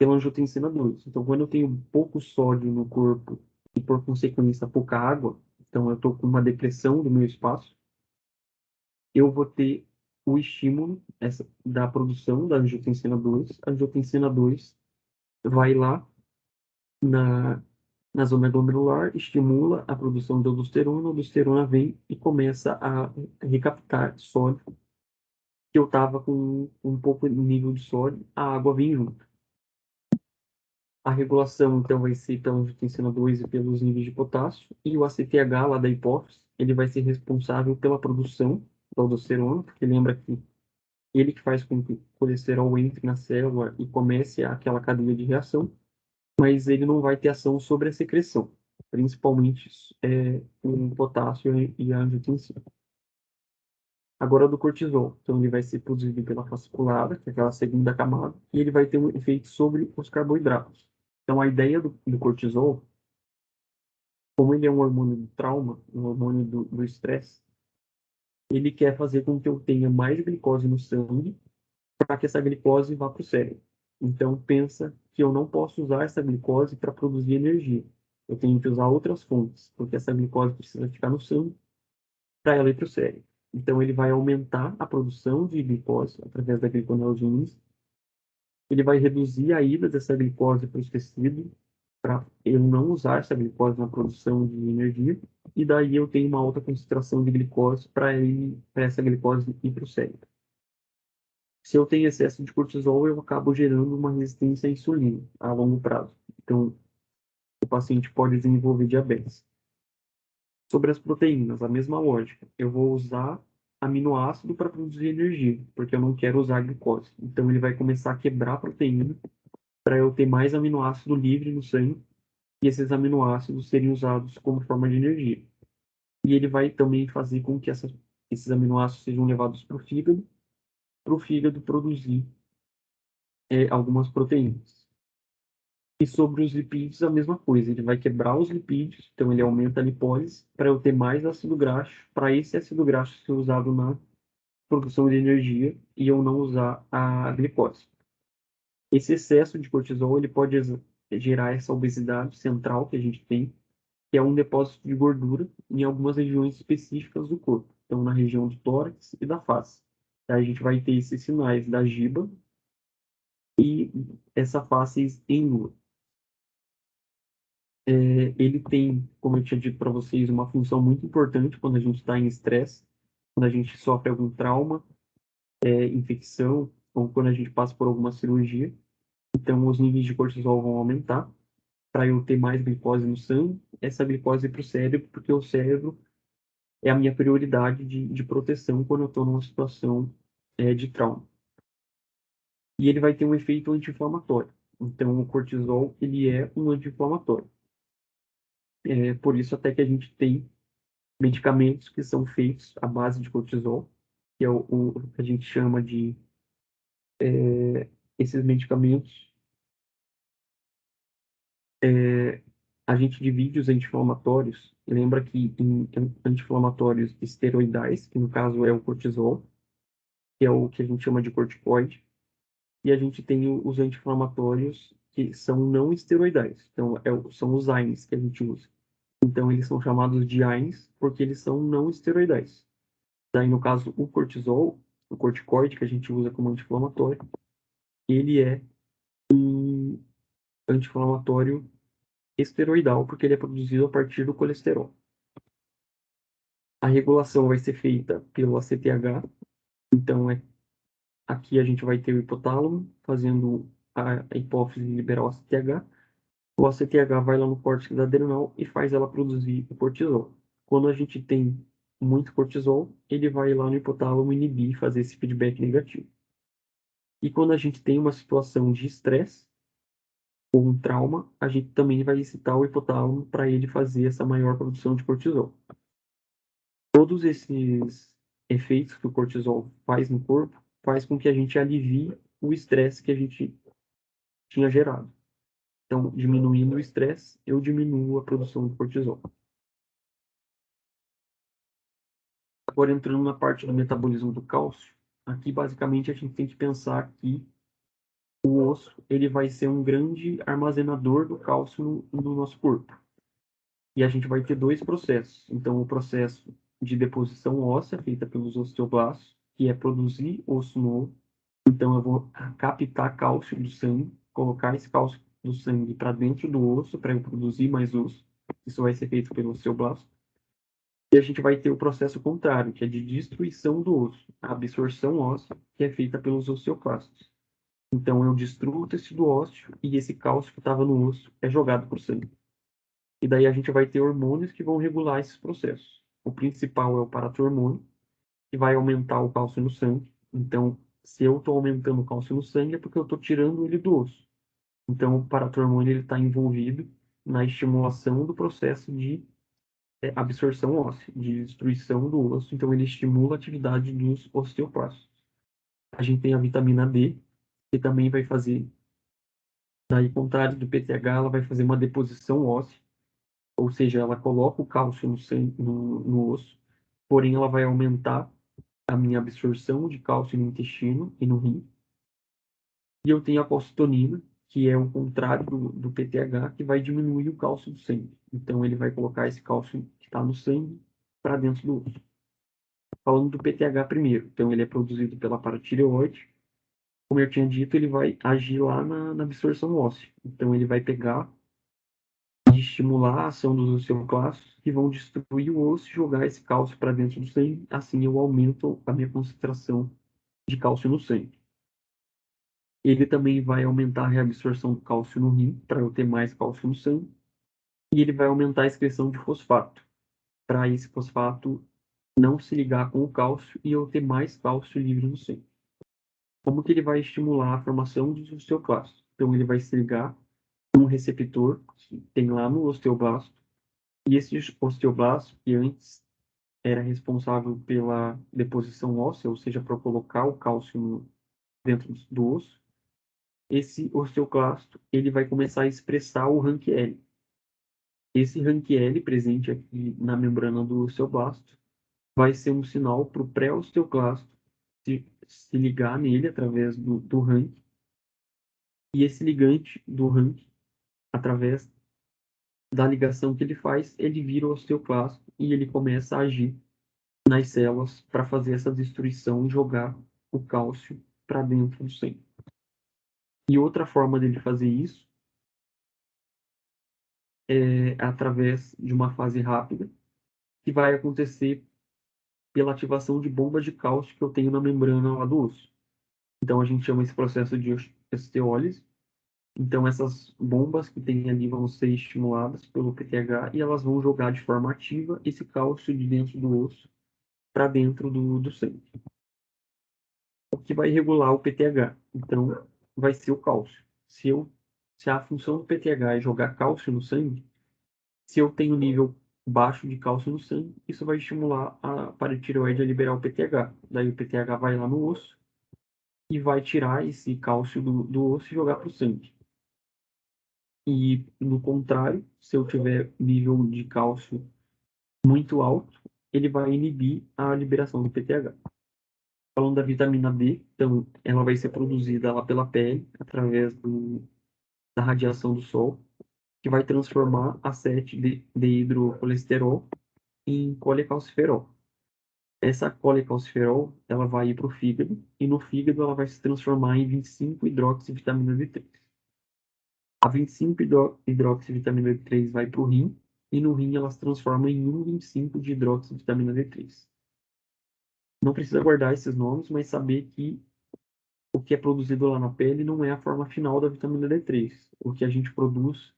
angiotensina 2. Então, quando eu tenho pouco sódio no corpo e, por consequência, pouca água, então eu estou com uma depressão do meu espaço, eu vou ter o estímulo da produção da angiotensina 2. A angiotensina 2 vai lá na, na zona glomerular, estimula a produção de aldosterona, a aldosterona vem e começa a recaptar sódio, que eu estava com um pouco de nível de sódio, a água vem junto. A regulação, então, vai ser pela angiotensina 2 e pelos níveis de potássio. E o ACTH, lá da hipófise, ele vai ser responsável pela produção da aldosterona, porque lembra que ele que faz com que o colesterol entre na célula e comece aquela cadeia de reação, mas ele não vai ter ação sobre a secreção, principalmente o potássio e a angiotensina. Agora do cortisol. Então, ele vai ser produzido pela fasciculada, que é aquela segunda camada, e ele vai ter um efeito sobre os carboidratos. Então, a ideia do cortisol, como ele é um hormônio do trauma, um hormônio do estresse, ele quer fazer com que eu tenha mais glicose no sangue para que essa glicose vá para o cérebro. Então, pensa que eu não posso usar essa glicose para produzir energia. Eu tenho que usar outras fontes, porque essa glicose precisa ficar no sangue para ela ir para o cérebro. Então, ele vai aumentar a produção de glicose através da gliconeogênese. Ele vai reduzir a ida dessa glicose para os tecidos, para eu não usar essa glicose na produção de energia. E daí eu tenho uma alta concentração de glicose para essa glicose ir para o cérebro. Se eu tenho excesso de cortisol, eu acabo gerando uma resistência à insulina a longo prazo. Então, o paciente pode desenvolver diabetes. Sobre as proteínas, a mesma lógica. Eu vou usar aminoácido para produzir energia, porque eu não quero usar glicose. Então, ele vai começar a quebrar a proteína para eu ter mais aminoácido livre no sangue e esses aminoácidos serem usados como forma de energia. E ele vai também fazer com que esses aminoácidos sejam levados para o fígado produzir algumas proteínas. E sobre os lipídios, a mesma coisa. Ele vai quebrar os lipídios, então ele aumenta a lipólise para eu ter mais ácido graxo, para esse ácido graxo ser usado na produção de energia e eu não usar a glicose. Esse excesso de cortisol ele pode gerar essa obesidade central que a gente tem, que é um depósito de gordura em algumas regiões específicas do corpo. Então, na região do tórax e da face. Aí a gente vai ter esses sinais da giba e essa face em lua. Ele tem, como eu tinha dito para vocês, uma função muito importante quando a gente está em estresse, quando a gente sofre algum trauma, infecção, ou quando a gente passa por alguma cirurgia. Então, os níveis de cortisol vão aumentar para eu ter mais glicose no sangue, essa glicose para o cérebro, porque o cérebro é a minha prioridade de proteção quando eu estou numa situação de trauma. E ele vai ter um efeito anti-inflamatório. Então, o cortisol, ele é um anti-inflamatório. Por isso até que a gente tem medicamentos que são feitos à base de cortisol, que é o que a gente chama de esses medicamentos. A gente divide os anti-inflamatórios. Lembra que em anti-inflamatórios esteroidais, que no caso é o cortisol, que é o que a gente chama de corticoide, e a gente tem os anti-inflamatórios que são não esteroidais. Então, são os AINES que a gente usa. Então, eles são chamados de AINES porque eles são não esteroidais. Daí, no caso, o cortisol, o corticoide que a gente usa como anti-inflamatório, ele é anti-inflamatório esteroidal porque ele é produzido a partir do colesterol. A regulação vai ser feita pelo ACTH, então aqui a gente vai ter o hipotálamo fazendo a hipófise liberar o ACTH. O ACTH vai lá no córtex adrenal e faz ela produzir o cortisol. Quando a gente tem muito cortisol, ele vai lá no hipotálamo inibir e fazer esse feedback negativo. E quando a gente tem uma situação de estresse ou um trauma, a gente também vai excitar o hipotálamo para ele fazer essa maior produção de cortisol. Todos esses efeitos que o cortisol faz no corpo faz com que a gente alivie o estresse que a gente tinha gerado. Então, diminuindo o estresse, eu diminuo a produção de cortisol. Agora, entrando na parte do metabolismo do cálcio, aqui basicamente a gente tem que pensar que o osso ele vai ser um grande armazenador do cálcio no nosso corpo. E a gente vai ter dois processos. Então, o processo de deposição óssea, feita pelos osteoblastos, que é produzir osso novo. Então, eu vou captar cálcio do sangue, colocar esse cálcio do sangue para dentro do osso, para eu produzir mais osso. Isso vai ser feito pelo osteoblasto. E a gente vai ter o processo contrário, que é de destruição do osso, a absorção óssea, que é feita pelos osteoclastos. Então, eu destruo o tecido ósseo e esse cálcio que estava no osso é jogado para o sangue. E daí a gente vai ter hormônios que vão regular esses processos. O principal é o paratormônio, que vai aumentar o cálcio no sangue. Então, se eu estou aumentando o cálcio no sangue, é porque eu estou tirando ele do osso. Então, o paratormônio está envolvido na estimulação do processo de absorção óssea, de destruição do osso. Então, ele estimula a atividade dos osteoclastos. A gente tem a vitamina D, que também vai fazer, daí, contrário do PTH, ela vai fazer uma deposição óssea, ou seja, ela coloca o cálcio no osso, porém ela vai aumentar a minha absorção de cálcio no intestino e no rim. E eu tenho a calcitonina, que é o contrário do PTH, que vai diminuir o cálcio do sangue. Então ele vai colocar esse cálcio que está no sangue para dentro do osso. Falando do PTH primeiro, então ele é produzido pela paratireoide. Como eu tinha dito, ele vai agir lá na absorção óssea. Então ele vai pegar e estimular a ação dos osteoclastos que vão destruir o osso e jogar esse cálcio para dentro do sangue. Assim eu aumento a minha concentração de cálcio no sangue. Ele também vai aumentar a reabsorção do cálcio no rim, para eu ter mais cálcio no sangue. E ele vai aumentar a excreção de fosfato, para esse fosfato não se ligar com o cálcio e eu ter mais cálcio livre no sangue. Como que ele vai estimular a formação dos osteoclastos? Então, ele vai se ligar com um receptor que tem lá no osteoblasto. E esse osteoblasto, que antes era responsável pela deposição óssea, ou seja, para colocar o cálcio dentro do osso, esse osteoclasto ele vai começar a expressar o RANQ-L. Esse RANQ-L presente aqui na membrana do osteoblasto vai ser um sinal para o pré-osteoclasto se ligar nele através do RANQ. E esse ligante do RANQ, através da ligação que ele faz, ele vira o osteoclasto e ele começa a agir nas células para fazer essa destruição e jogar o cálcio para dentro do sangue. E outra forma dele fazer isso é através de uma fase rápida, que vai acontecer pela ativação de bombas de cálcio que eu tenho na membrana lá do osso. Então a gente chama esse processo de osteólise. Então essas bombas que tem ali vão ser estimuladas pelo PTH e elas vão jogar de forma ativa esse cálcio de dentro do osso para dentro do sangue. O que vai regular o PTH? Então vai ser o cálcio. Se a função do PTH é jogar cálcio no sangue, se eu tenho nível baixo de cálcio no sangue, isso vai estimular a paratireoide a liberar o PTH. Daí o PTH vai lá no osso e vai tirar esse cálcio do osso e jogar para o sangue. E, no contrário, se eu tiver nível de cálcio muito alto, ele vai inibir a liberação do PTH. Falando da vitamina D, então, ela vai ser produzida lá pela pele, através da radiação do sol, que vai transformar a 7-deidrocolesterol em colecalciferol. Essa colecalciferol, ela vai ir para o fígado, e no fígado ela vai se transformar em 25-hidroxivitamina D3. A 25-hidroxivitamina D3 vai para o rim, e no rim ela se transforma em 1,25 de hidroxivitamina D3. Não precisa guardar esses nomes, mas saber que o que é produzido lá na pele não é a forma final da vitamina D3. O que a gente produz,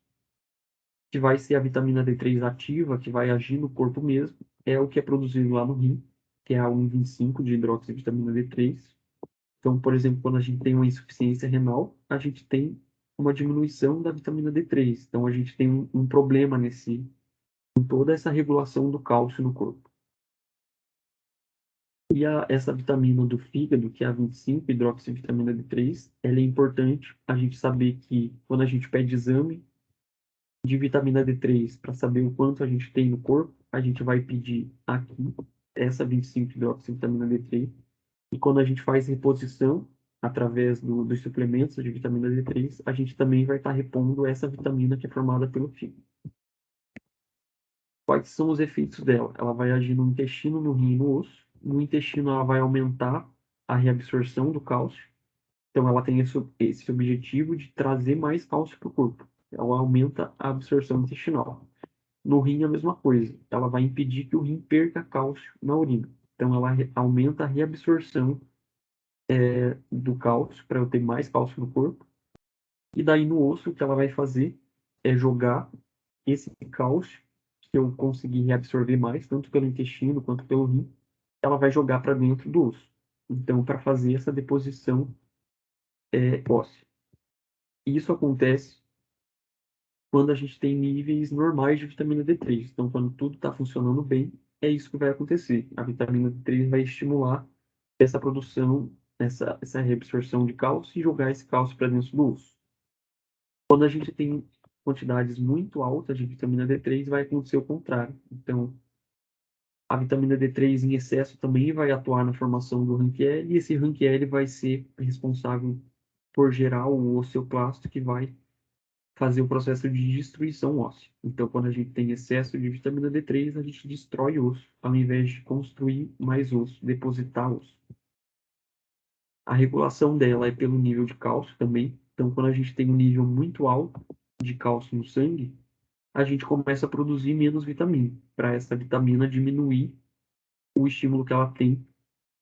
que vai ser a vitamina D3 ativa, que vai agir no corpo mesmo, é o que é produzido lá no rim, que é a 1,25 de hidroxivitamina D3. Então, por exemplo, quando a gente tem uma insuficiência renal, a gente tem uma diminuição da vitamina D3. Então, a gente tem um problema em toda essa regulação do cálcio no corpo. E essa vitamina do fígado, que é a 25-hidroxivitamina D3, ela é importante a gente saber que quando a gente pede exame de vitamina D3 para saber o quanto a gente tem no corpo, a gente vai pedir aqui essa 25-hidroxivitamina D3. E quando a gente faz reposição através dos suplementos de vitamina D3, a gente também vai estar repondo essa vitamina que é formada pelo fígado. Quais são os efeitos dela? Ela vai agir no intestino, no rim e no osso. No intestino, ela vai aumentar a reabsorção do cálcio. Então, ela tem esse objetivo de trazer mais cálcio para o corpo. Ela aumenta a absorção intestinal. No rim, a mesma coisa. Ela vai impedir que o rim perca cálcio na urina. Então, ela aumenta a reabsorção do cálcio, para eu ter mais cálcio no corpo. E daí, no osso, o que ela vai fazer é jogar esse cálcio que eu consegui reabsorver mais, tanto pelo intestino quanto pelo rim, ela vai jogar para dentro do osso. Então, para fazer essa deposição óssea. E isso acontece quando a gente tem níveis normais de vitamina D3. Então, quando tudo está funcionando bem, é isso que vai acontecer. A vitamina D3 vai estimular essa produção, essa reabsorção de cálcio e jogar esse cálcio para dentro do osso. Quando a gente tem quantidades muito altas de vitamina D3, vai acontecer o contrário. Então, a vitamina D3 em excesso também vai atuar na formação do ranquiel, e esse ranquiel vai ser responsável por gerar o osteoclasto, que vai fazer o processo de destruição óssea. Então, quando a gente tem excesso de vitamina D3, a gente destrói osso, ao invés de construir mais osso, depositar osso. A regulação dela é pelo nível de cálcio também. Então, quando a gente tem um nível muito alto de cálcio no sangue, a gente começa a produzir menos vitamina, para essa vitamina diminuir o estímulo que ela tem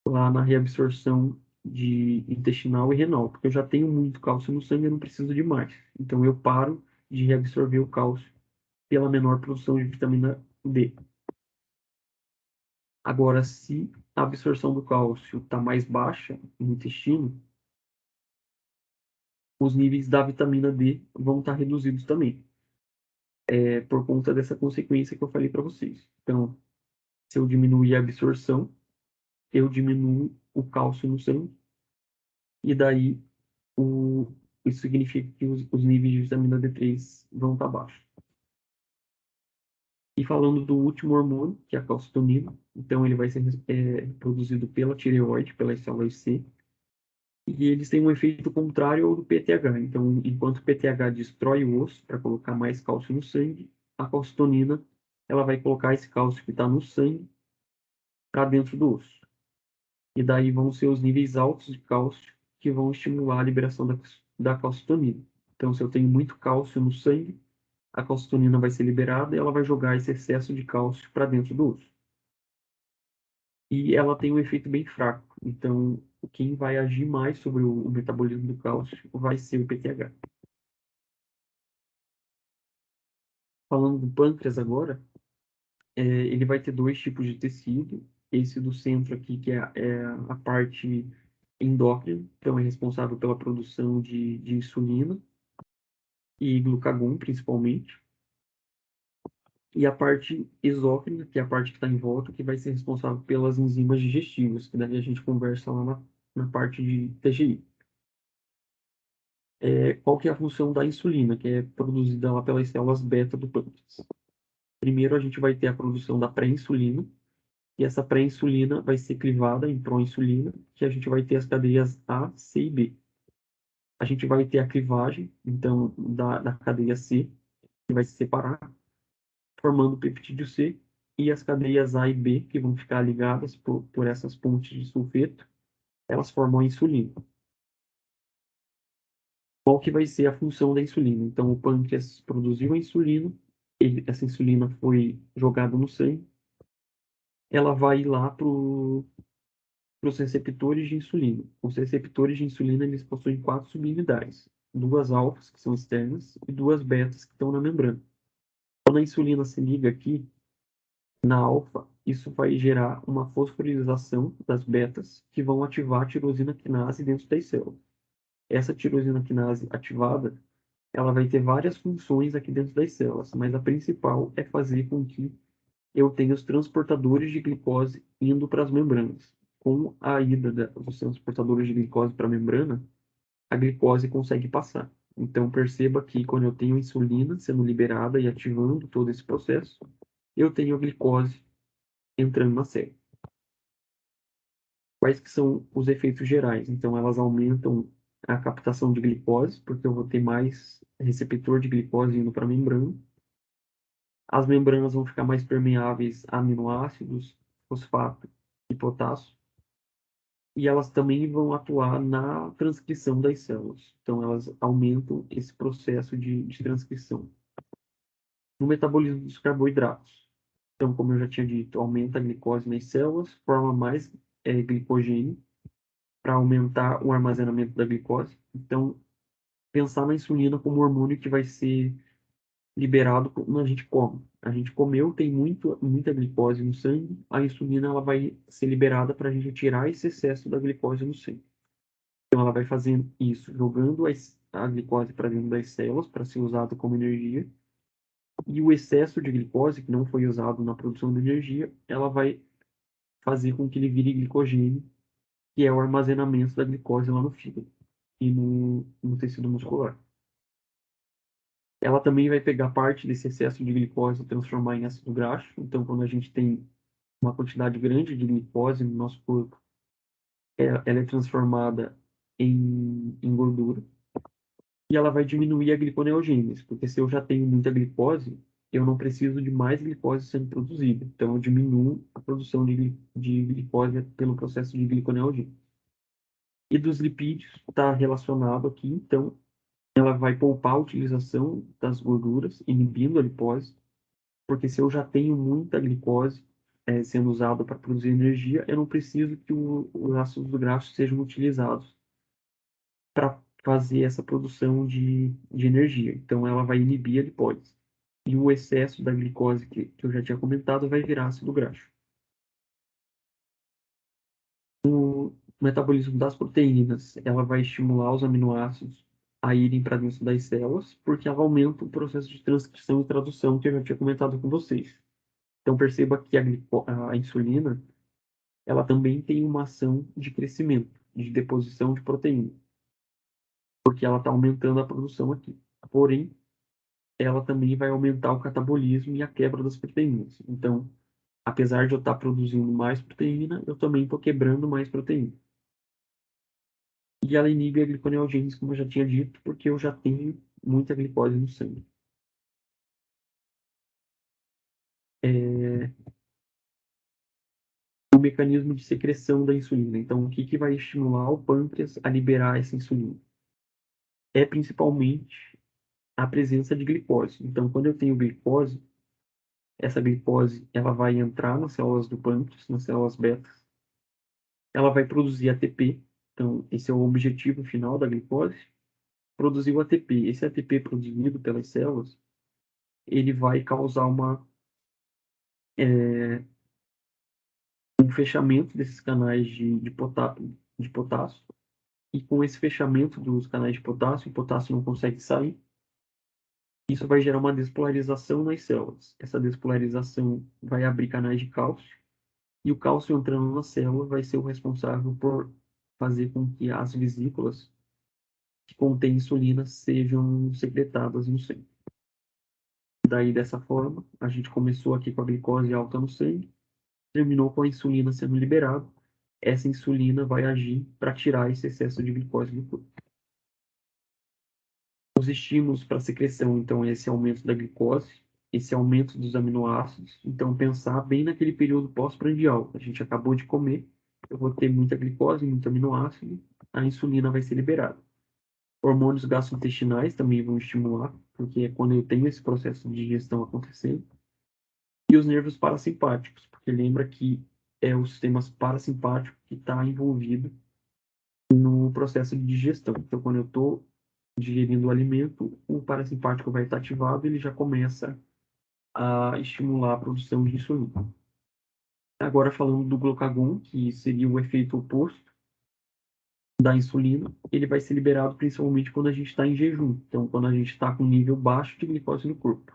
lá na reabsorção de intestinal e renal, porque eu já tenho muito cálcio no sangue, eu não preciso de mais. Então eu paro de reabsorver o cálcio pela menor produção de vitamina D. Agora, se a absorção do cálcio está mais baixa no intestino, os níveis da vitamina D vão estar reduzidos também, por conta dessa consequência que eu falei para vocês. Então, se eu diminuir a absorção, eu diminuo o cálcio no sangue, e daí o, isso significa que os níveis de vitamina D3 vão estar baixos. E falando do último hormônio, que é a calcitonina, então ele vai ser produzido pela tireoide, pelas células C, e eles têm um efeito contrário ao do PTH. Então, enquanto o PTH destrói o osso para colocar mais cálcio no sangue, a calcitonina ela vai colocar esse cálcio que está no sangue para dentro do osso. E daí vão ser os níveis altos de cálcio que vão estimular a liberação da calcitonina. Então, se eu tenho muito cálcio no sangue, a calcitonina vai ser liberada e ela vai jogar esse excesso de cálcio para dentro do osso. E ela tem um efeito bem fraco. Então, quem vai agir mais sobre o metabolismo do cálcio vai ser o PTH. Falando do pâncreas agora, ele vai ter dois tipos de tecido. Esse do centro aqui, que é a parte endócrina, então é responsável pela produção de insulina e glucagon, principalmente. E a parte exócrina, que é a parte que está em volta, que vai ser responsável pelas enzimas digestivas, que daí a gente conversa lá na parte de TGI. Qual que é a função da insulina, que é produzida lá pelas células beta do pâncreas? Primeiro, a gente vai ter a produção da pré-insulina, e essa pré-insulina vai ser clivada em pró-insulina, que a gente vai ter as cadeias A, C e B. A gente vai ter a clivagem, então, da cadeia C, que vai se separar, formando o peptídeo C, e as cadeias A e B, que vão ficar ligadas por essas pontes de sulfeto, elas formam a insulina. Qual que vai ser a função da insulina? Então, o pâncreas produziu a insulina, essa insulina foi jogada no sangue, ela vai lá para os receptores de insulina. Os receptores de insulina, eles possuem quatro subunidades. Duas alfas, que são externas, e duas betas, que estão na membrana. Quando a insulina se liga aqui, na alfa, isso vai gerar uma fosforilação das betas, que vão ativar a tirosina quinase dentro das células. Essa tirosina quinase ativada, ela vai ter várias funções aqui dentro das células, mas a principal é fazer com que eu tenha os transportadores de glicose indo para as membranas. Com a ida dos transportadores de glicose para a membrana, a glicose consegue passar. Então, perceba que quando eu tenho insulina sendo liberada e ativando todo esse processo, eu tenho a glicose entrando na célula. Quais que são os efeitos gerais? Então, elas aumentam a captação de glicose, porque eu vou ter mais receptor de glicose indo para a membrana. As membranas vão ficar mais permeáveis a aminoácidos, fosfato e potássio. E elas também vão atuar na transcrição das células. Então, elas aumentam esse processo de transcrição. No metabolismo dos carboidratos. Então, como eu já tinha dito, aumenta a glicose nas células, forma mais glicogênio para aumentar o armazenamento da glicose. Então, pensar na insulina como hormônio que vai ser liberado quando a gente come. A gente comeu, tem muita glicose no sangue, a insulina ela vai ser liberada para a gente tirar esse excesso da glicose no sangue. Então, ela vai fazendo isso, jogando a glicose para dentro das células para ser usada como energia. E o excesso de glicose, que não foi usado na produção de energia, ela vai fazer com que ele vire glicogênio, que é o armazenamento da glicose lá no fígado e no tecido muscular. Ela também vai pegar parte desse excesso de glicose e transformar em ácido graxo. Então, quando a gente tem uma quantidade grande de glicose no nosso corpo, ela é transformada em gordura. E ela vai diminuir a gliconeogênese, porque se eu já tenho muita glicose, eu não preciso de mais glicose sendo produzida. Então, eu diminuo a produção de glicose pelo processo de gliconeogênese. E dos lipídios está relacionado aqui, então, ela vai poupar a utilização das gorduras, inibindo a lipose, porque se eu já tenho muita glicose sendo usada para produzir energia, eu não preciso que os ácidos graxos sejam utilizados para fazer essa produção de energia. Então, ela vai inibir a lipólise. E o excesso da glicose que eu já tinha comentado vai virar ácido graxo. O metabolismo das proteínas, ela vai estimular os aminoácidos a irem para dentro das células, porque ela aumenta o processo de transcrição e tradução que eu já tinha comentado com vocês. Então, perceba que a insulina, ela também tem uma ação de crescimento, de deposição de proteína, porque ela está aumentando a produção aqui. Porém, ela também vai aumentar o catabolismo e a quebra das proteínas. Então, apesar de eu estar produzindo mais proteína, eu também estou quebrando mais proteína. E ela inibe a gliconeogênese, como eu já tinha dito, porque eu já tenho muita glicose no sangue. É, o mecanismo de secreção da insulina. Então, o que vai estimular o pâncreas a liberar essa insulina? É principalmente a presença de glicose. Então, quando eu tenho glicose, essa glicose ela vai entrar nas células do pâncreas, nas células betas, ela vai produzir ATP. Então, esse é o objetivo final da glicose, produzir o ATP. Esse ATP produzido pelas células, ele vai causar é, um fechamento desses canais de potássio. E com esse fechamento dos canais de potássio, o potássio não consegue sair. Isso vai gerar uma despolarização nas células. Essa despolarização vai abrir canais de cálcio. E o cálcio entrando na célula vai ser o responsável por fazer com que as vesículas que contêm insulina sejam secretadas no sangue. Daí, dessa forma, a gente começou aqui com a glicose alta no sangue, terminou com a insulina sendo liberada. Essa insulina vai agir para tirar esse excesso de glicose do corpo. Os estímulos para secreção, então, esse aumento da glicose, esse aumento dos aminoácidos. Então, pensar bem naquele período pós-prandial. A gente acabou de comer, eu vou ter muita glicose, muito aminoácido, a insulina vai ser liberada. Hormônios gastrointestinais também vão estimular, porque é quando eu tenho esse processo de digestão acontecendo. E os nervos parasimpáticos, porque lembra que é o sistema parasimpático que está envolvido no processo de digestão. Então, quando eu estou digerindo o alimento, o parasimpático vai estar ativado e ele já começa a estimular a produção de insulina. Agora, falando do glucagon, que seria o efeito oposto da insulina, ele vai ser liberado principalmente quando a gente está em jejum. Então, quando a gente está com nível baixo de glicose no corpo.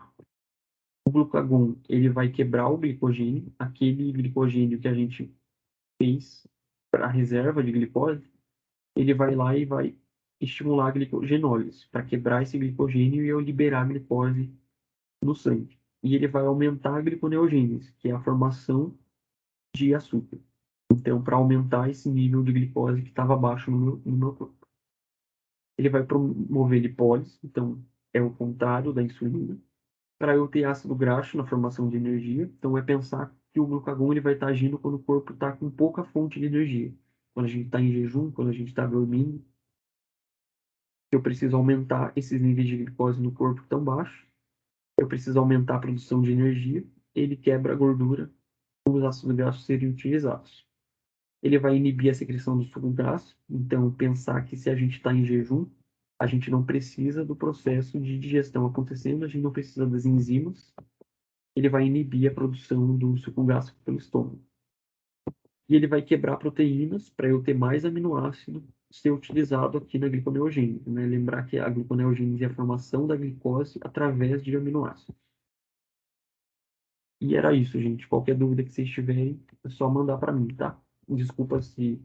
O glucagon, ele vai quebrar o glicogênio, aquele glicogênio que a gente fez para a reserva de glicose, ele vai lá e vai estimular a glicogenólise, para quebrar esse glicogênio e eu liberar a glicose no sangue. E ele vai aumentar a gliconeogênese, que é a formação de açúcar. Então, para aumentar esse nível de glicose que estava baixo no meu corpo. Ele vai promover lipólise, então é o contrário da insulina. Para eu ter ácido graxo na formação de energia, então é pensar que o glucagon ele vai estar agindo quando o corpo está com pouca fonte de energia. Quando a gente está em jejum, quando a gente está dormindo, eu preciso aumentar esses níveis de glicose no corpo tão baixos, eu preciso aumentar a produção de energia, ele quebra a gordura, os ácidos graxos seriam utilizados. Ele vai inibir a secreção do suco graxo, então pensar que se a gente está em jejum, a gente não precisa do processo de digestão acontecendo, a gente não precisa das enzimas, ele vai inibir a produção do suco gástrico pelo estômago. E ele vai quebrar proteínas para eu ter mais aminoácido ser utilizado aqui na gliconeogênese, né? Lembrar que a gliconeogênese é a formação da glicose através de aminoácidos. E era isso, gente. Qualquer dúvida que vocês tiverem, é só mandar para mim, tá? Desculpa se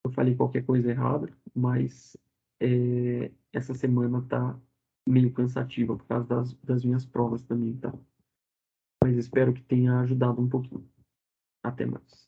eu falei qualquer coisa errada, mas essa semana tá meio cansativa por causa das minhas provas também, tá? Mas espero que tenha ajudado um pouquinho. Até mais.